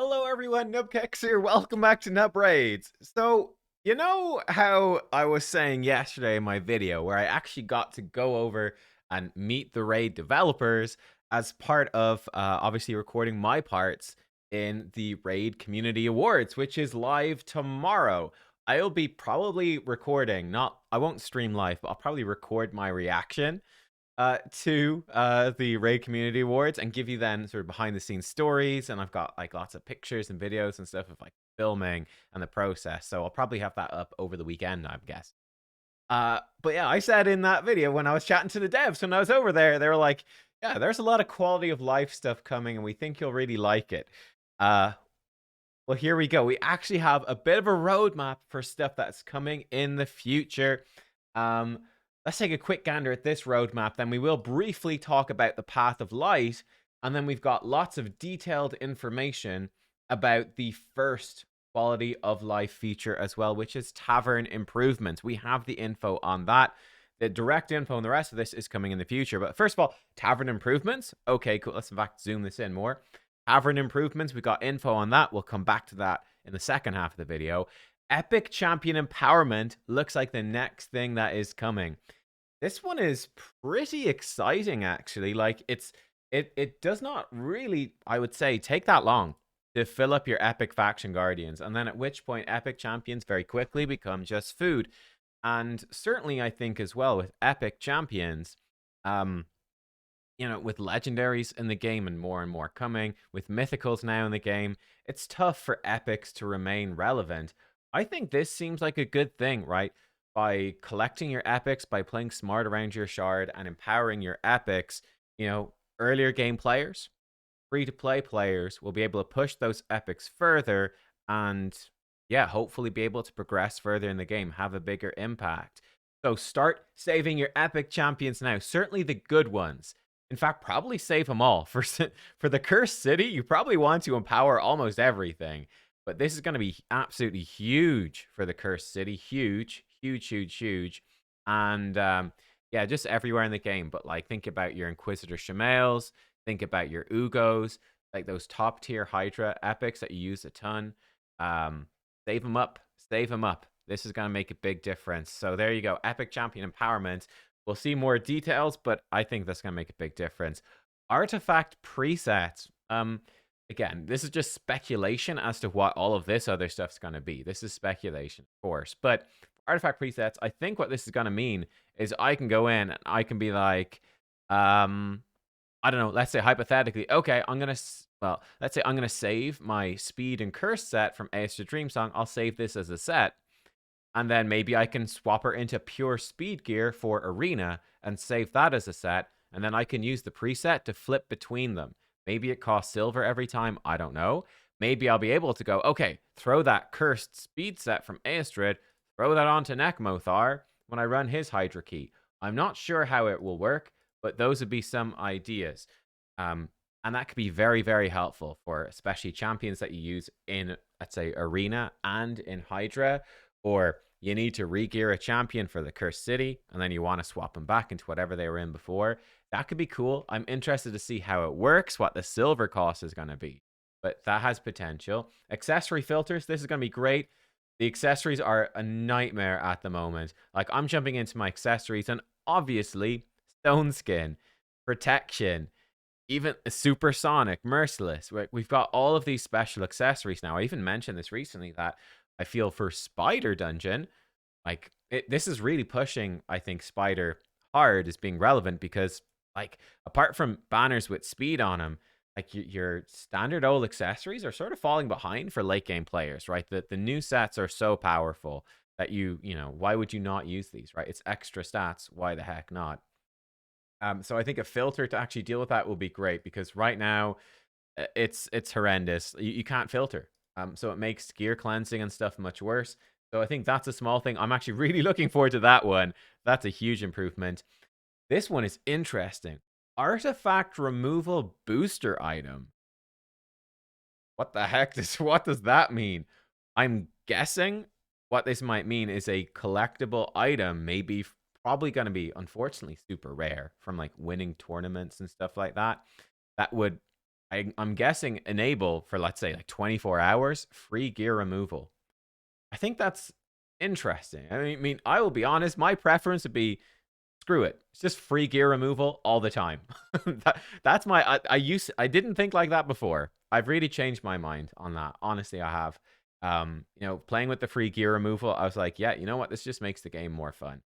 Hello everyone, nubkeks here. Welcome back to Nub Raids. So, you know how I was saying yesterday in my video where I actually got to go over and meet the raid developers as part of obviously recording my parts in the Raid Community Awards, which is live tomorrow. I'll be probably recording, not I won't stream live, but I'll probably record my reaction to the Raid Community Awards and give you then sort of behind the scenes stories. And I've got like lots of pictures and videos and stuff of like filming and the process. So I'll probably have that up over the weekend, I guess. But yeah, I said in that video when I was chatting to the devs when I was over there, they were like, yeah, there's a lot of quality of life stuff coming and we think you'll really like it. Uh, well, here we go. We actually have a bit of a roadmap for stuff that's coming in the future. Um, let's take a quick gander at this roadmap. Then we will briefly talk about the Path of Light. And then we've got lots of detailed information about the first quality of life feature as well, which is tavern improvements. We have the info on that. The direct info and the rest of this is coming in the future. But first of all, tavern improvements. Okay, cool. Let's in fact zoom this in more. Tavern improvements, we got info on that. We'll come back to that in the second half of the video. Epic champion empowerment looks like the next thing that is coming. This one is pretty exciting, actually. Like it does not really, I would say, take that long to fill up your epic faction guardians, and then at which point epic champions very quickly become just food. And certainly, I think as well with epic champions, with legendaries in the game and more coming, with mythicals now in the game, it's tough for epics to remain relevant. I think this seems like a good thing, right? By collecting your epics, by playing smart around your shard and empowering your epics, earlier game players, free to play players will be able to push those epics further and, yeah, hopefully be able to progress further in the game, have a bigger impact. So start saving your epic champions now, certainly the good ones. In fact, probably save them all. For the Cursed City, you probably want to empower almost everything. But this is going to be absolutely huge for the Cursed City. Huge, huge, huge, huge. And yeah, just everywhere in the game. But like, think about your Inquisitor Shemales. Think about your Ugos. Like those top tier Hydra epics that you use a ton. Save them up. Save them up. This is going to make a big difference. So there you go. Epic Champion Empowerment. We'll see more details, but I think that's going to make a big difference. Artifact presets. Again, this is just speculation as to what all of this other stuff's going to be. This is speculation, of course. But artifact presets, I think what this is going to mean is I can go in and I can be like, I don't know, let's say hypothetically, okay, let's say I'm going to save my speed and curse set from Ace to Dreamsong. I'll save this as a set. And then maybe I can swap her into pure speed gear for arena and save that as a set. And then I can use the preset to flip between them. Maybe it costs silver every time. I don't know. Maybe I'll be able to go, okay, throw that cursed speed set from Aestrid, throw that onto Nekmothar when I run his Hydra Key. I'm not sure how it will work, but those would be some ideas. And that could be very, very helpful for especially champions that you use in, let's say, arena and in Hydra, or you need to re-gear a champion for the Cursed City, and then you want to swap them back into whatever they were in before. That could be cool. I'm interested to see how it works, what the silver cost is going to be. But that has potential. Accessory filters, this is going to be great. The accessories are a nightmare at the moment. Like, I'm jumping into my accessories, and obviously, Stone Skin, Protection, even Supersonic, Merciless. We've got all of these special accessories now. I even mentioned this recently that I feel for Spider Dungeon, like this is really pushing, I think, Spider hard as being relevant because, like, apart from banners with speed on them, like your standard old accessories are sort of falling behind for late game players, right? The new sets are so powerful that why would you not use these, right? It's extra stats. Why the heck not? So I think a filter to actually deal with that will be great because right now it's horrendous. You can't filter. So it makes gear cleansing and stuff much worse. So I think that's a small thing. I'm actually really looking forward to that one. That's a huge improvement. This one is interesting. Artifact removal booster item. What the heck what does that mean? I'm guessing what this might mean is a collectible item, maybe probably going to be, unfortunately, super rare from like winning tournaments and stuff like that. That would I'm guessing enable for, let's say, like 24 hours, free gear removal. I think that's interesting. I mean, I will be honest, my preference would be screw it. It's just free gear removal all the time. That's my I didn't think like that before. I've really changed my mind on that. Honestly, I have. Playing with the free gear removal, I was like, yeah, you know what? This just makes the game more fun.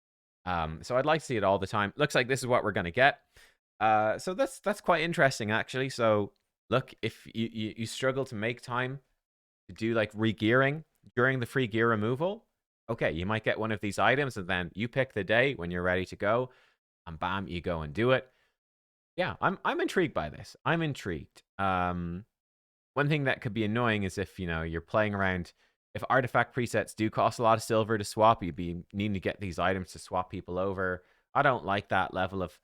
So I'd like to see it all the time. Looks like this is what we're gonna get. So that's quite interesting actually. So look, if you struggle to make time to do like regearing during the free gear removal, okay, you might get one of these items, and then you pick the day when you're ready to go, and bam, you go and do it. Yeah, I'm intrigued by this. I'm intrigued. One thing that could be annoying is if you're playing around. If artifact presets do cost a lot of silver to swap, you'd be needing to get these items to swap people over. I don't like that level of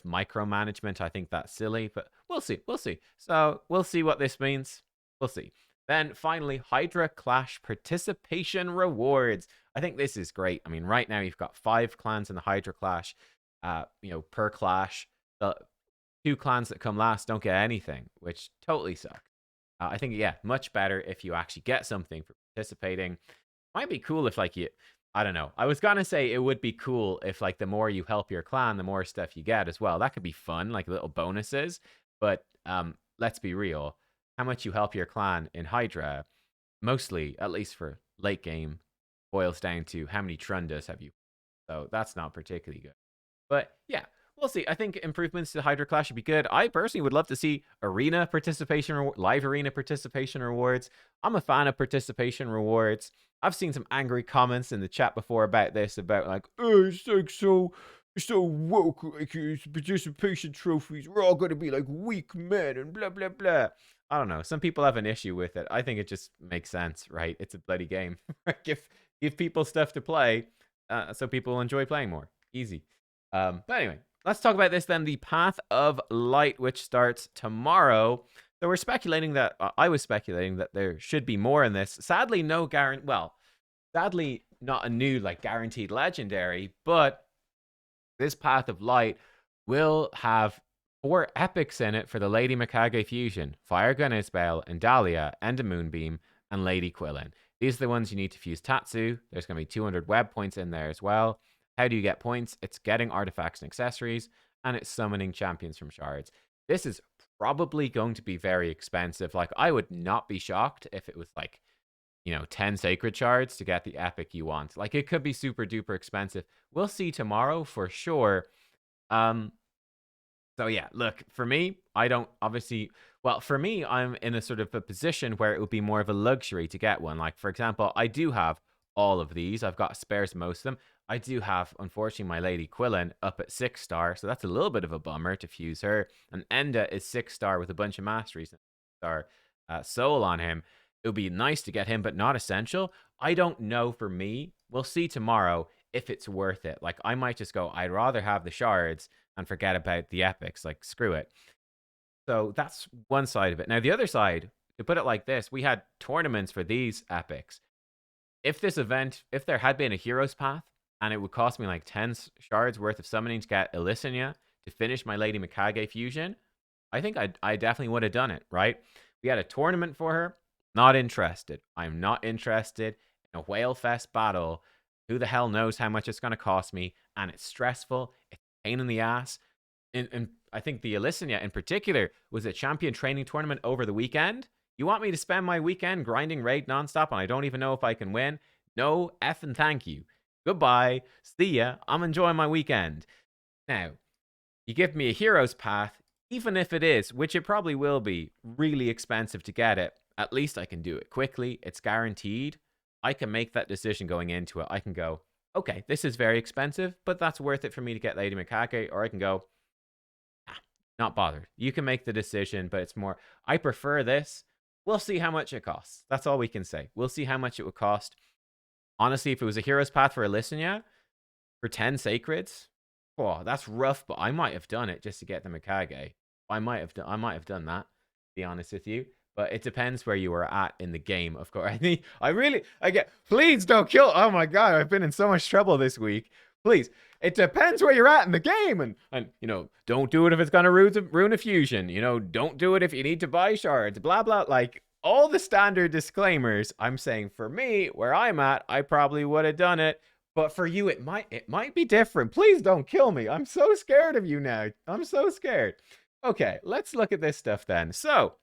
micromanagement. I think that's silly, but we'll see. We'll see. So we'll see what this means. We'll see. Then finally, Hydra Clash participation rewards. I think this is great. I mean, right now you've got 5 clans in the Hydra Clash. Per clash, the 2 clans that come last don't get anything, which totally sucks. I think, yeah, much better if you actually get something for participating. Might be cool if, like, I don't know. I was gonna say it would be cool if, like, the more you help your clan, the more stuff you get as well. That could be fun, like little bonuses. But let's be real. How much you help your clan in Hydra, mostly, at least for late game, boils down to how many Trundas have you. So that's not particularly good. But yeah, we'll see. I think improvements to Hydra Clash would be good. I personally would love to see arena participation, live arena participation rewards. I'm a fan of participation rewards. I've seen some angry comments in the chat before about this, about like, oh, it's like so woke, like it's participation trophies. We're all going to be like weak men and blah blah blah. I don't know. Some people have an issue with it. I think it just makes sense, right? It's a bloody game. give people stuff to play, so people will enjoy playing more. Easy. But anyway, let's talk about this then. The Path of Light, which starts tomorrow. So we're speculating that, I was speculating that there should be more in this. Sadly, no guarantee. Well, sadly, not a new, like, guaranteed legendary, but this Path of Light will have 4 epics in it for the Lady Mikage fusion: Fire Gun Isabel, Endalia, Enda Moonbeam, and Lady Quillen. These are the ones you need to fuse Tatsu. There's going to be 200 web points in there as well. How do you get points? It's getting artifacts and accessories, and it's summoning champions from shards. This is probably going to be very expensive. Like, I would not be shocked if it was like, 10 sacred shards to get the epic you want. Like, it could be super duper expensive. We'll see tomorrow for sure. So yeah, look, for me, I don't obviously, well, for me, I'm in a sort of a position where it would be more of a luxury to get one. Like, for example, I do have all of these. I've got spares most of them. I do have, unfortunately, my Lady Quillen up at 6-star, so that's a little bit of a bummer to fuse her. And Enda is 6-star with a bunch of masteries and star soul on him. It would be nice to get him, but not essential. I don't know for me. We'll see tomorrow if it's worth it. Like, I might just go, I'd rather have the shards and forget about the epics. Like, screw it. So that's one side of it. Now, the other side, to put it like this, we had tournaments for these epics. If this event, if there had been a hero's path, and it would cost me like 10 shards worth of summoning to get Elysania to finish my Lady Mikage fusion, I think I definitely would have done it, right? We had a tournament for her. Not interested. I'm not interested in a Whale Fest battle. Who the hell knows how much it's going to cost me? And it's stressful. It's a pain in the ass. And I think the Elysania in particular was a champion training tournament over the weekend. You want me to spend my weekend grinding raid nonstop and I don't even know if I can win? No effing thank you. Goodbye. See ya. I'm enjoying my weekend. Now, you give me a hero's path, even if it is, which it probably will be, really expensive to get it. At least I can do it quickly. It's guaranteed. I can make that decision going into it. I can go, okay, this is very expensive, but that's worth it for me to get Lady Mikage. Or I can go, not bothered. You can make the decision, but it's more, I prefer this. We'll see how much it costs. That's all we can say. We'll see how much it would cost. Honestly, if it was a hero's path for Elysania for 10 sacreds, oh, that's rough, but I might have done it just to get the Mikage. I might have done that, to be honest with you. But it depends where you are at in the game, of course. I get, please don't kill. Oh my God, I've been in so much trouble this week. Please. It depends where you're at in the game. And don't do it if it's going to ruin a fusion. Don't do it if you need to buy shards. Blah, blah. Like, all the standard disclaimers. I'm saying for me, where I'm at, I probably would have done it. But for you, it might be different. Please don't kill me. I'm so scared of you now. I'm so scared. Okay, let's look at this stuff then. So,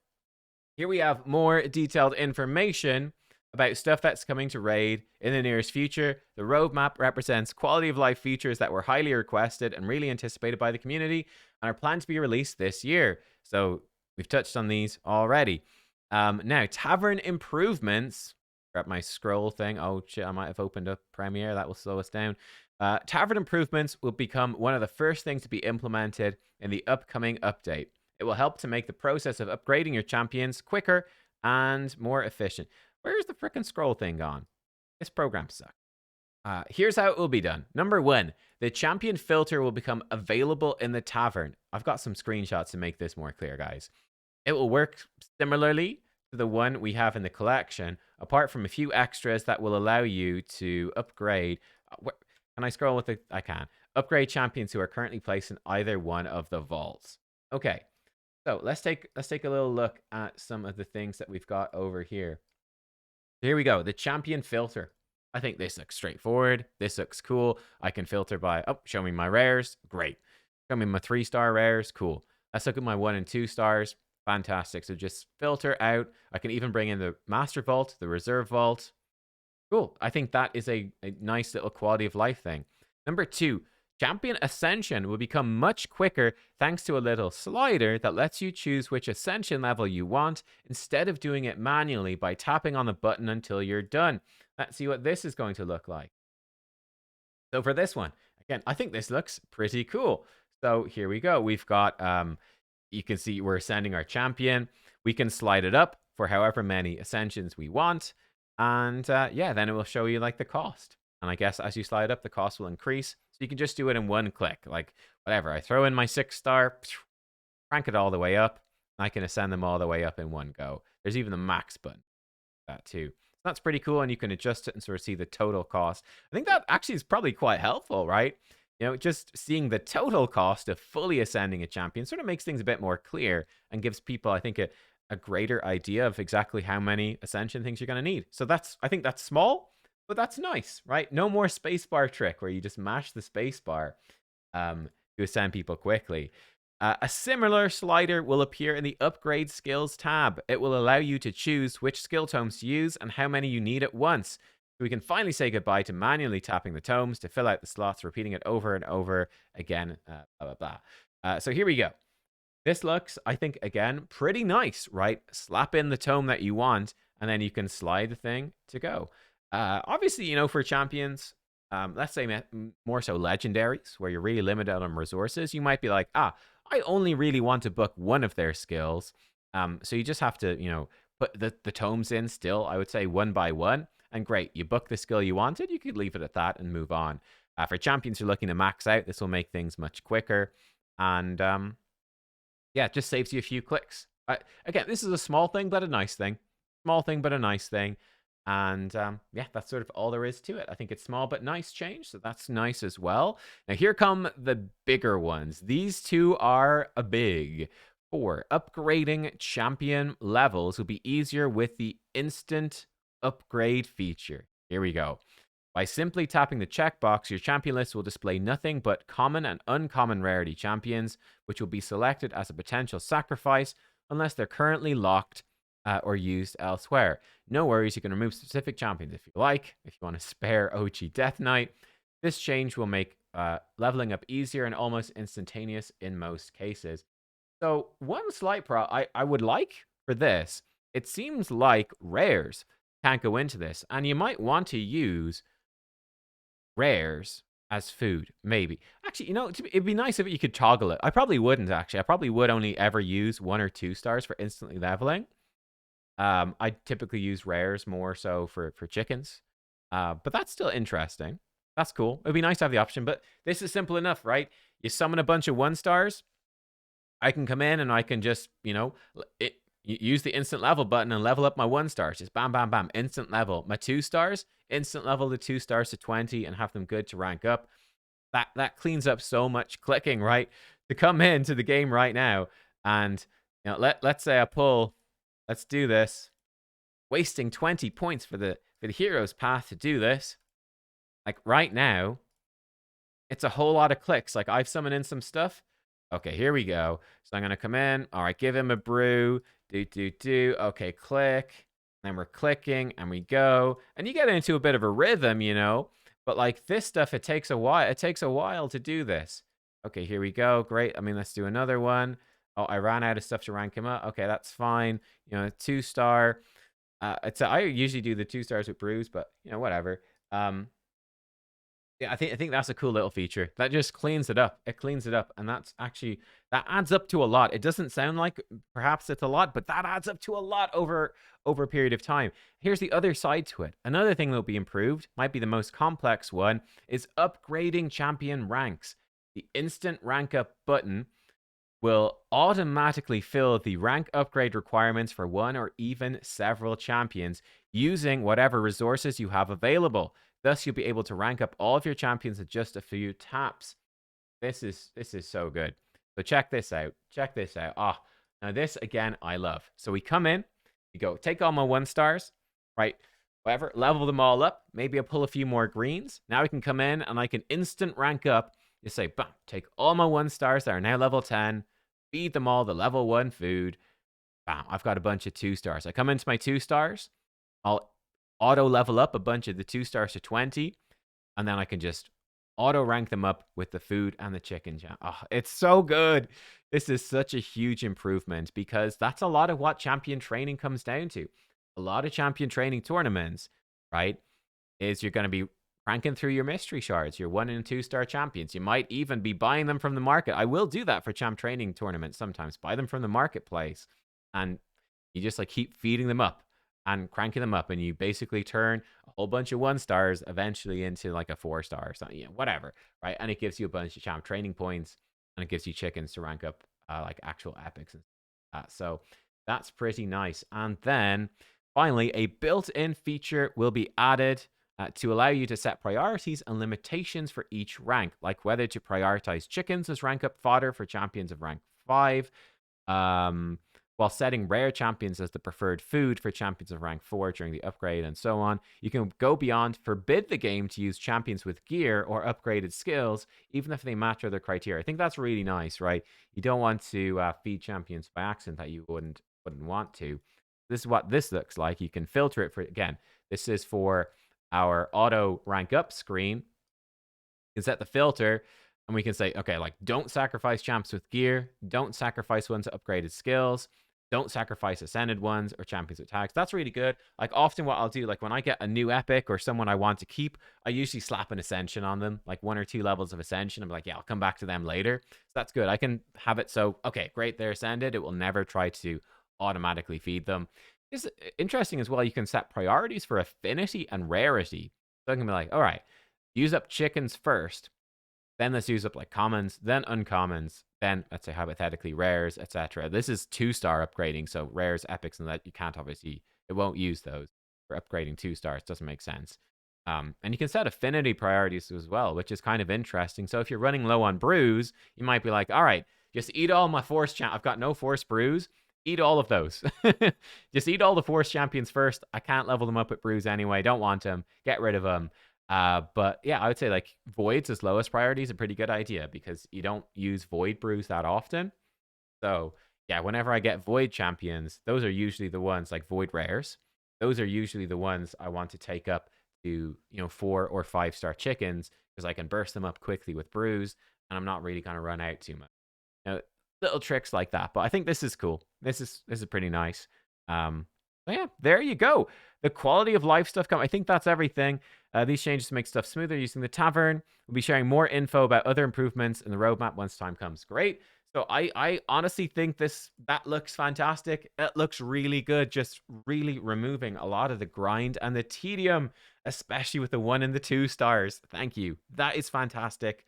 here we have more detailed information about stuff that's coming to Raid in the nearest future. The roadmap represents quality of life features that were highly requested and really anticipated by the community and are planned to be released this year. So we've touched on these already. Now, Tavern improvements. Grab my scroll thing. Oh, shit, I might have opened up Premiere. That will slow us down. Tavern improvements will become one of the first things to be implemented in the upcoming update. It will help to make the process of upgrading your champions quicker and more efficient. Where's the frickin' scroll thing gone? This program sucks. Here's how it will be done. Number 1, the champion filter will become available in the tavern. I've got some screenshots to make this more clear, guys. It will work similarly to the one we have in the collection, apart from a few extras that will allow you to upgrade. Can I scroll with it? I can. Upgrade champions who are currently placed in either one of the vaults. Okay. So let's take a little look at some of the things that we've got over here. Here we go. The champion filter. I think this looks straightforward. This looks cool. I can filter by, show me my rares. Great. Show me my 3-star rares. Cool. Let's look at my 1 and 2 stars. Fantastic. So just filter out. I can even bring in the master vault, the reserve vault. Cool. I think that is a nice little quality of life thing. Number 2. Champion Ascension will become much quicker thanks to a little slider that lets you choose which Ascension level you want instead of doing it manually by tapping on the button until you're done. Let's see what this is going to look like. So for this one, again, I think this looks pretty cool. So here we go. We've got, you can see we're ascending our champion. We can slide it up for however many Ascensions we want. And yeah, then it will show you like the cost. And I guess as you slide up, the cost will increase. So you can just do it in one click. Like, whatever. I throw in my 6-star, crank it all the way up. I can ascend them all the way up in one go. There's even the max button. That too. So that's pretty cool. And you can adjust it and sort of see the total cost. I think that actually is probably quite helpful, right? Just seeing the total cost of fully ascending a champion sort of makes things a bit more clear and gives people, I think, a greater idea of exactly how many ascension things you're going to need. So I think that's small. But that's nice, right? No more spacebar trick where you just mash the spacebar to ascend people quickly. A similar slider will appear in the Upgrade Skills tab. It will allow you to choose which skill tomes to use and how many you need at once. So we can finally say goodbye to manually tapping the tomes to fill out the slots, repeating it over and over again, blah, blah, blah. So here we go. This looks, I think, again, pretty nice, right? Slap in the tome that you want, and then you can slide the thing to go. Obviously, for champions, let's say more so legendaries, where you're really limited on resources, you might be like, I only really want to book one of their skills. So you just have to, put the tomes in still, I would say, one by one. And great, you book the skill you wanted, you could leave it at that and move on. For champions who are looking to max out, this will make things much quicker. And yeah, it just saves you a few clicks. Again, this is a small thing, but a nice thing. Small thing, but a nice thing. And yeah, that's sort of all there is to it. I think it's small but nice change, so that's nice as well. Now here come the bigger ones. These two are a big. 4, upgrading champion levels will be easier with the instant upgrade feature. Here we go. By simply tapping the checkbox, your champion list will display nothing but common and uncommon rarity champions, which will be selected as a potential sacrifice unless they're currently locked or used elsewhere. No worries, you can remove specific champions if you like. If you want to spare OG Death Knight, this change will make leveling up easier and almost instantaneous in most cases. So one slight I would like for this, it seems like rares can't go into this, and you might want to use rares as food, maybe. Actually, it'd be nice if you could toggle it. I probably wouldn't, actually. I probably would only ever use 1 or 2 stars for instantly leveling. I typically use rares more so for chickens. But that's still interesting. That's cool. It'd be nice to have the option, but this is simple enough, right? You summon a bunch of 1 stars. I can come in and I can just, use the instant level button and level up my 1 stars. Just bam, bam, bam, instant level. My 2 stars, instant level the 2 stars to 20 and have them good to rank up. That cleans up so much clicking, right? To come into the game right now and let's say I pull, let's do this, wasting 20 points for the hero's path to do this. Like right now, it's a whole lot of clicks. Like I've summoned in some stuff. Okay, here we go. So I'm gonna come in. All right, give him a brew. Do. Okay, click. Then we're clicking and we go. And you get into a bit of a rhythm, But like this stuff, it takes a while. It takes a while to do this. Okay, here we go. Great. I mean, let's do another one. Oh, I ran out of stuff to rank him up. Okay, that's fine. 2-star. I usually do the 2 stars with brews, but whatever. Yeah, I think that's a cool little feature. That just cleans it up. It cleans it up, and that adds up to a lot. It doesn't sound like perhaps it's a lot, but that adds up to a lot over a period of time. Here's the other side to it. Another thing that'll be improved, might be the most complex one, is upgrading champion ranks. The instant rank up button will automatically fill the rank upgrade requirements for one or even several champions using whatever resources you have available. Thus, you'll be able to rank up all of your champions in just a few taps. This is so good. So check this out. Check this out. Now this again, I love. So we come in, we go take all my 1-stars, right? Whatever, level them all up. Maybe I'll pull a few more greens. Now I can come in and I can instant rank up. You say, bam, take all my 1-stars that are now level 10, feed them all the level 1 food. Bam, I've got a bunch of 2-stars. I come into my 2-stars. I'll auto level up a bunch of the 2-stars to 20, and then I can just auto rank them up with the food and the chicken. Oh, it's so good. This is such a huge improvement because that's a lot of what champion training comes down to. A lot of champion training tournaments, right, is you're going to be ranking through your mystery shards, your 1 and 2-star champions. You might even be buying them from the market. I will do that for champ training tournaments sometimes. Buy them from the marketplace, and you just like keep feeding them up and cranking them up, and you basically turn a whole bunch of 1-stars eventually into like a 4-star or something, whatever, right? And it gives you a bunch of champ training points, and it gives you chickens to rank up like actual epics and so that's pretty nice. And then finally, a built-in feature will be added to allow you to set priorities and limitations for each rank, like whether to prioritize chickens as rank up fodder for champions of rank 5, while setting rare champions as the preferred food for champions of rank 4 during the upgrade, and so on. You can go beyond, forbid the game to use champions with gear or upgraded skills, even if they match other criteria. I think that's really nice, right? You don't want to feed champions by accident that you wouldn't want to. This is what this looks like. You can filter it for, again, this is for our auto rank up screen. You can set the filter, and we can say, okay, like don't sacrifice champs with gear, don't sacrifice ones with upgraded skills, don't sacrifice ascended ones or champions with tags. That's really good. Like often what I'll do, like when I get a new epic or someone I want to keep, I usually slap an ascension on them, like 1 or 2 levels of ascension. I'm like, yeah, I'll come back to them later. So that's good. I can have it so, okay, great, they're ascended. It will never try to automatically feed them. It's interesting as well. You can set priorities for affinity and rarity. So I can be like, all right, use up chickens first, then let's use up like commons, then uncommons, then let's say hypothetically rares, etc. This is 2-star upgrading, so rares, epics, and that you can't obviously, it won't use those for upgrading 2-stars. Doesn't make sense. And you can set affinity priorities as well, which is kind of interesting. So if you're running low on brews, you might be like, all right, just eat all my force champ. I've got no force brews. Eat all of those. Just eat all the force champions first. I can't level them up with brews anyway. Don't want them. Get rid of them. But yeah, I would say like voids as lowest priority is a pretty good idea because you don't use void brews that often. So yeah, whenever I get void champions, those are usually the ones like void rares. Those are usually the ones I want to take up to 4 or 5-star chickens because I can burst them up quickly with brews, and I'm not really gonna run out too much. Little tricks like that, but I think this is cool. This is pretty nice. But yeah, there you go. The quality of life stuff I think that's everything. These changes make stuff smoother using the tavern. We'll be sharing more info about other improvements in the roadmap once time comes. Great. So I honestly think that looks fantastic. It looks really good. Just really removing a lot of the grind and the tedium, especially with the 1 and the 2 stars. Thank you. That is fantastic.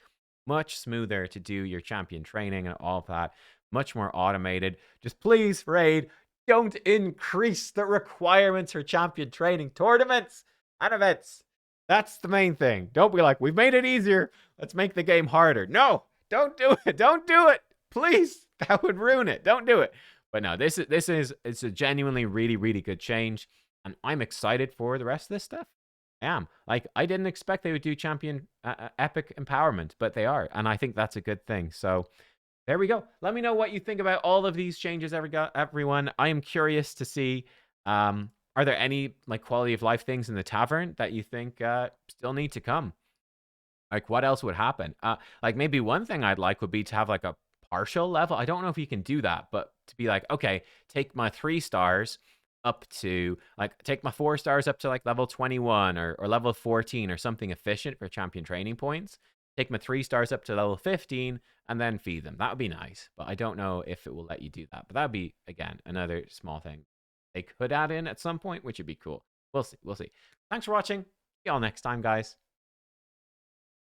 Much smoother to do your champion training and all of that. Much more automated. Just please, Raid, don't increase the requirements for champion training tournaments and events. That's the main thing. Don't be like, we've made it easier. Let's make the game harder. No, don't do it. Don't do it. Please. That would ruin it. Don't do it. But no, it's a genuinely really, really good change. And I'm excited for the rest of this stuff. I am. Like, I didn't expect they would do champion epic empowerment, but they are. And I think that's a good thing. So there we go. Let me know what you think about all of these changes, everyone. I am curious to see, are there any like quality of life things in the tavern that you think still need to come? Like, what else would happen? Like, maybe one thing I'd like would be to have like a partial level. I don't know if you can do that, but to be like, okay, take my 3 stars up to like, take my 4 stars up to like level 21 or level 14 or something efficient for champion training points. Take my 3 stars up to level 15 and then feed them. That would be nice, but I don't know if it will let you do that. But that would be, again, another small thing they could add in at some point, which would be cool. We'll see. We'll see. Thanks for watching. See y'all next time, guys.